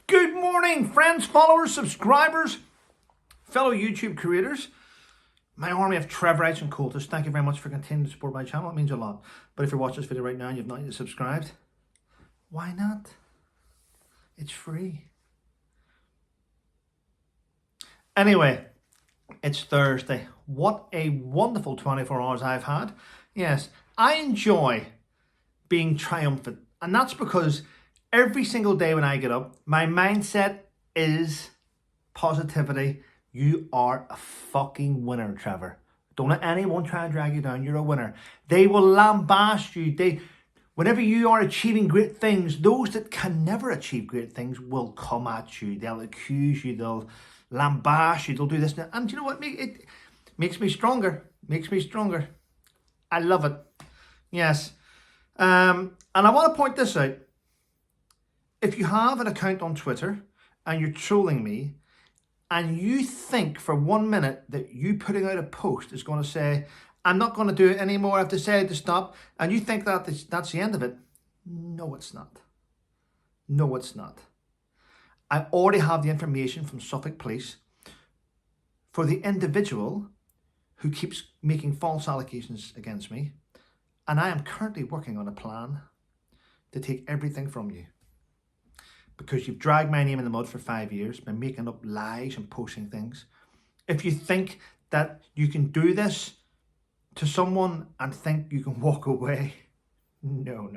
Good morning, friends, followers, subscribers, fellow YouTube creators, my army of Trevorites and cultists. Thank you very much for continuing to support my channel. It means a lot. But if you're watching this video right now and you've not yet subscribed, why not? It's free. Anyway, it's Thursday. What a wonderful 24 hours I've had. Yes, I enjoy being triumphant, and that's because every single day when I get up, my mindset is positivity. You are a fucking winner, Trevor. Don't let anyone try and drag you down. You're a winner. They will lambast you. Whenever you are achieving great things, those that can never achieve great things will come at you. They'll accuse you. They'll lambast you. They'll do this. And you know what? It makes me stronger. Makes me stronger. I love it. Yes. And I want to point this out. If you have an account on Twitter and you're trolling me and you think for 1 minute that you putting out a post is going to say, I'm not going to do it anymore, I've decided to stop, and you think that that's the end of it, no, it's not. No, it's not. I already have the information from Suffolk Police for the individual who keeps making false allegations against me, and I am currently working on a plan to take everything from you. Because you've dragged my name in the mud for 5 years by making up lies and posting things. If you think that you can do this to someone and think you can walk away, no.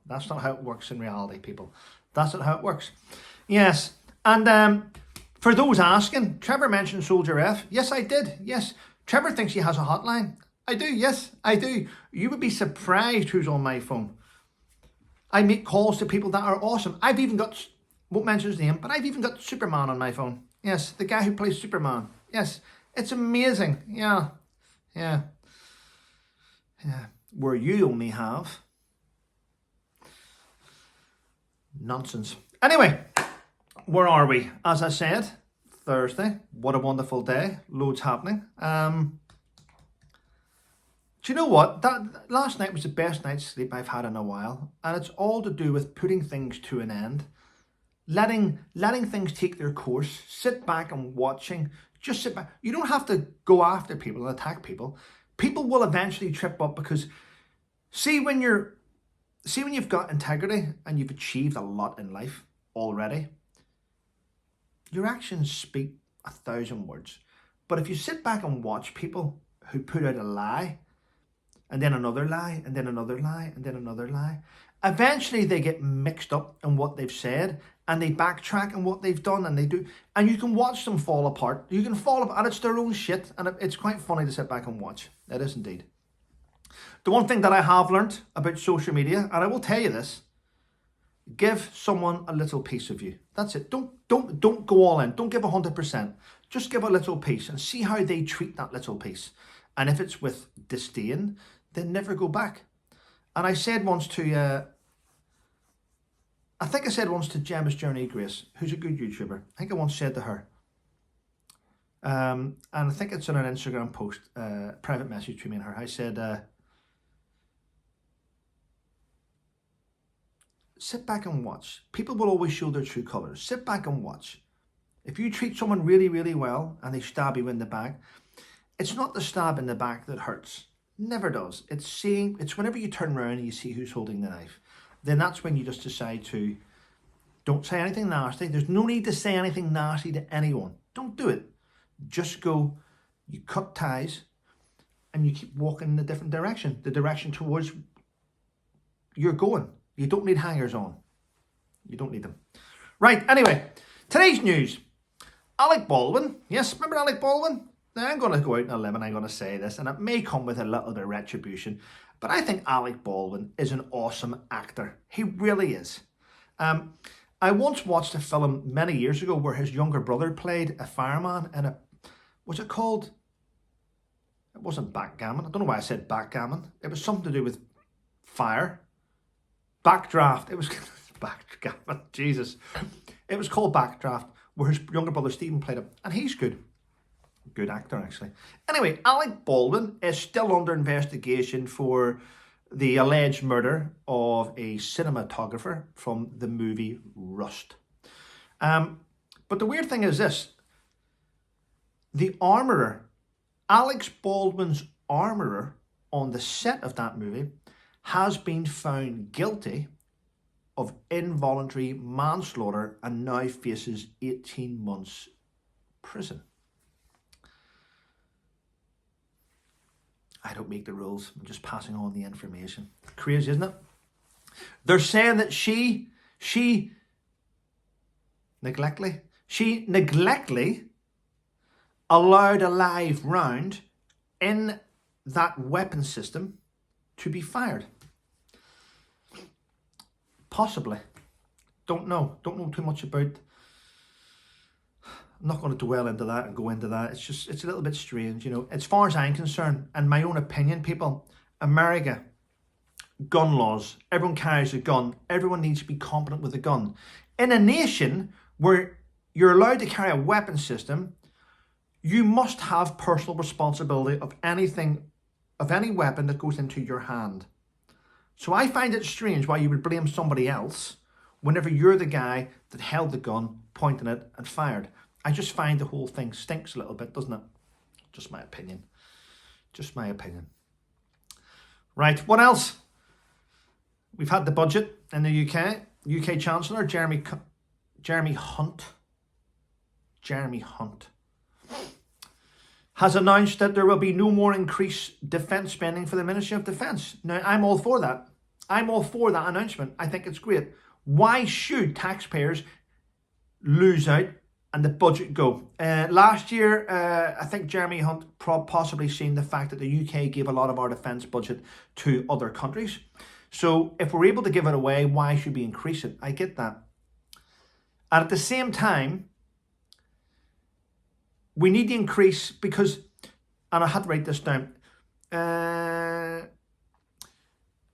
That's not how it works in reality, people. That's not how it works. Yes, and for those asking, Trevor mentioned Soldier F. Yes, I did. Yes, Trevor thinks he has a hotline. I do, yes, I do. You would be surprised who's on my phone. I make calls to people that are awesome. I've even got, won't mention his name, but I've even got Superman on my phone. Yes, the guy who plays Superman. Yes, it's amazing. Yeah. Where you only have nonsense. Anyway, where are we? As I said, Thursday. What a wonderful day. Loads happening. Do you know what? That last night was the best night's sleep I've had in a while, and it's all to do with putting things to an end, letting things take their course, sit back and watching, just sit back. You don't have to go after people and attack people. People will eventually trip up because see when you've got integrity and you've achieved a lot in life already, your actions speak 1,000 words. But if you sit back and watch people who put out a lie, and then another lie, and then another lie, and then another lie, eventually they get mixed up in what they've said, and they backtrack on what they've done, and they do, and you can watch them fall apart. You can fall apart, and it's their own shit, and it's quite funny to sit back and watch. It is indeed. The one thing that I have learned about social media, and I will tell you this, give someone a little piece of you. That's it. Don't go all in. Don't give 100%. Just give a little piece and see how they treat that little piece. And if it's with disdain, then never go back. And I said once to, I think I said once to Gemma's Journey Grace, who's a good YouTuber. I think I once said to her, and I think it's in an Instagram post, private message between me and her. I said, sit back and watch. People will always show their true colours. Sit back and watch. If you treat someone really, really well and they stab you in the back, it's not the stab in the back that hurts. Never does. It's whenever you turn around and you see who's holding the knife. Then that's when you just decide to don't say anything nasty. There's no need to say anything nasty to anyone. Don't do it. Just go, you cut ties and you keep walking in a different direction. The direction towards you're going. You don't need hangers on. You don't need them. Right, anyway, today's news. Alec Baldwin. Yes, remember Alec Baldwin? Now, I'm going to go out on a limb and I'm going to say this, and it may come with a little bit of retribution, but I think Alec Baldwin is an awesome actor. He really is. I once watched a film many years ago where his younger brother played a fireman in a, was it called? It wasn't backgammon. I don't know why I said backgammon. It was something to do with fire. Backdraft. It was backgammon. Jesus. It was called Backdraft, where his younger brother Stephen played it, and he's good. Good actor, actually. Anyway, Alec Baldwin is still under investigation for the alleged murder of a cinematographer from the movie Rust. But the weird thing is this. The armourer, Alex Baldwin's armourer on the set of that movie, has been found guilty of involuntary manslaughter and now faces 18 months prison. I don't make the rules. I'm just passing on the information. Crazy, isn't it? They're saying that she neglectfully allowed a live round in that weapon system to be fired. Possibly. Don't know too much about. I'm not going to dwell into that and go into that. It's a little bit strange, you know. As far as I'm concerned, and my own opinion, people, America, gun laws, everyone carries a gun. Everyone needs to be competent with a gun. In a nation where you're allowed to carry a weapon system, you must have personal responsibility of any weapon that goes into your hand. So I find it strange why you would blame somebody else whenever you're the guy that held the gun, pointing it and fired. I just find the whole thing stinks a little bit, doesn't it? Just my opinion. Just my opinion. Right, what else? We've had the budget in the UK. UK Chancellor Jeremy Hunt has announced that there will be no more increased defence spending for the Ministry of Defence. Now, I'm all for that. I'm all for that announcement. I think it's great. Why should taxpayers lose out and the budget go? Last year, I think Jeremy Hunt possibly seen the fact that the UK gave a lot of our defence budget to other countries. So if we're able to give it away, why should we increase it? I get that. And at the same time, we need to increase because, and I had to write this down,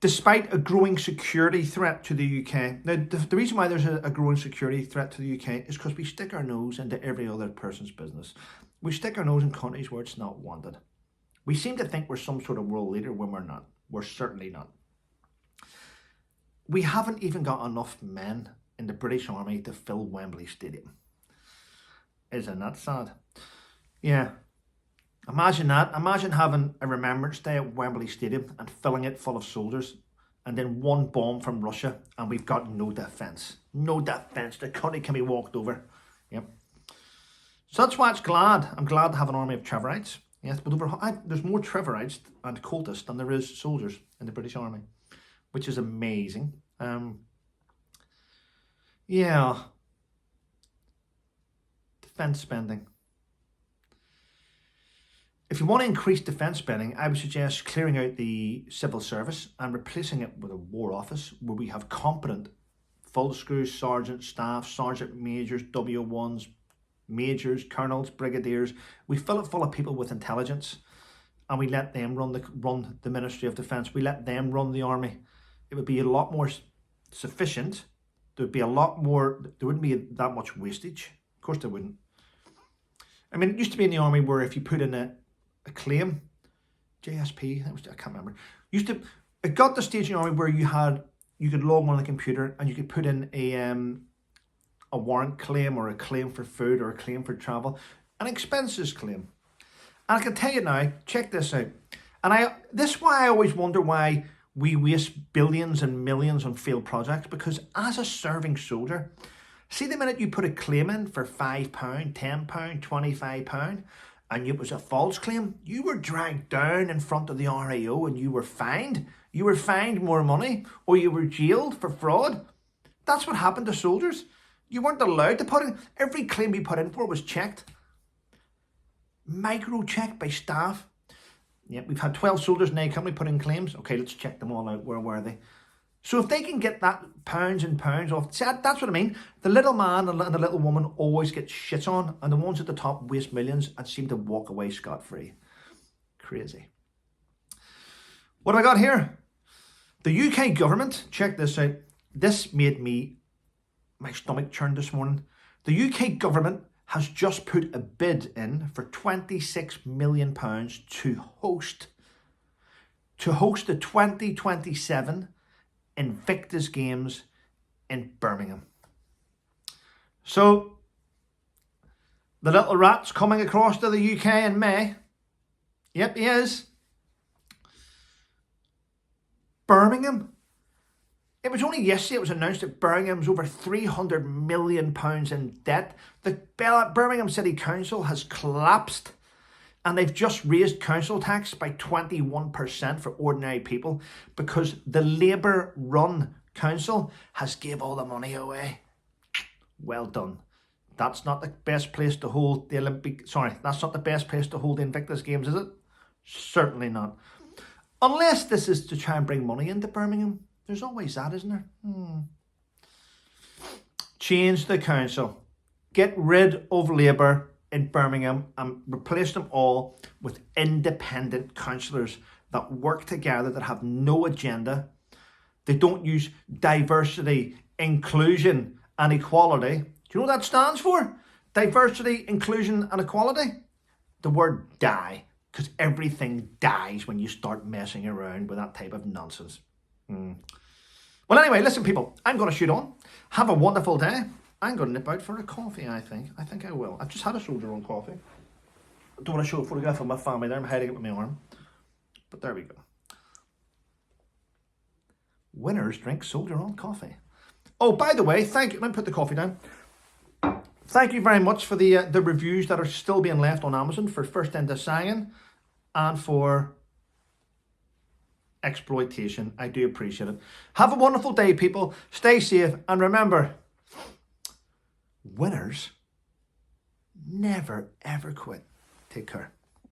despite a growing security threat to the UK. Now, the reason why there's a growing security threat to the UK is because we stick our nose into every other person's business. We stick our nose in countries where it's not wanted. We seem to think we're some sort of world leader when we're not. We're certainly not. We haven't even got enough men in the British Army to fill Wembley Stadium. Isn't that sad? Yeah. Imagine that. Imagine having a Remembrance Day at Wembley Stadium and filling it full of soldiers, and then one bomb from Russia and we've got no defence. No defence. The country can be walked over. Yep. So that's why I'm glad to have an army of Trevorites. Yes, but there's more Trevorites and cultists than there is soldiers in the British Army, which is amazing. Yeah. Defence spending. If you want to increase defence spending, I would suggest clearing out the civil service and replacing it with a war office where we have competent full screw sergeant staff, sergeant majors, W1s, majors, colonels, brigadiers. We fill it full of people with intelligence and we let them run the Ministry of Defence. We let them run the army. It would be a lot more sufficient. There wouldn't be that much wastage. Of course there wouldn't. I mean, it used to be in the army where if you put in a claim, JSP, I can't remember. It got to the stage in the army where you could log on the computer and you could put in a warrant claim or a claim for food or a claim for travel, an expenses claim. And I can tell you now, check this out. And this is why I always wonder why we waste billions and millions on failed projects, because as a serving soldier, see the minute you put a claim in for £5, £10, £25, and it was a false claim, you were dragged down in front of the RAO and you were fined. You were fined more money or you were jailed for fraud. That's what happened to soldiers. You weren't allowed to put in. Every claim you put in for was checked. Micro-checked by staff. Yeah, we've had 12 soldiers in a company put in claims. Okay, let's check them all out. Where were they? So if they can get that pounds and pounds off, see, that's what I mean. The little man and the little woman always get shit on, and the ones at the top waste millions and seem to walk away scot-free. Crazy. What have I got here? The UK government, check this out. This made my stomach churn this morning. The UK government has just put a bid in for £26 million to host the 2027 Invictus Games in Birmingham. So, the little rat's coming across to the UK in May. Yep, he is. Birmingham. It was only yesterday it was announced that Birmingham's over £300 million in debt. The Birmingham City Council has collapsed, and they've just raised council tax by 21% for ordinary people because the Labour-run council has gave all the money away. Well done. That's not the best place to hold the that's not the best place to hold the Invictus Games, is it? Certainly not. Unless this is to try and bring money into Birmingham. There's always that, isn't there? Change the council. Get rid of Labour in Birmingham and replace them all with independent councillors that work together, that have no agenda. They don't use diversity, inclusion and equality. Do you know what that stands for? Diversity, inclusion and equality? The word die, because everything dies when you start messing around with that type of nonsense. Well, anyway, listen, people, I'm going to shoot on. Have a wonderful day. I'm going to nip out for a coffee, I think. I think I will. I've just had a soldier-on coffee. I don't want to show a photograph of my family there. I'm hiding it with my arm. But there we go. Winners drink soldier-on coffee. Oh, by the way, thank you. Let me put the coffee down. Thank you very much for the reviews that are still being left on Amazon for First Into Singing and for exploitation. I do appreciate it. Have a wonderful day, people. Stay safe, and remember, winners never ever quit. Take care.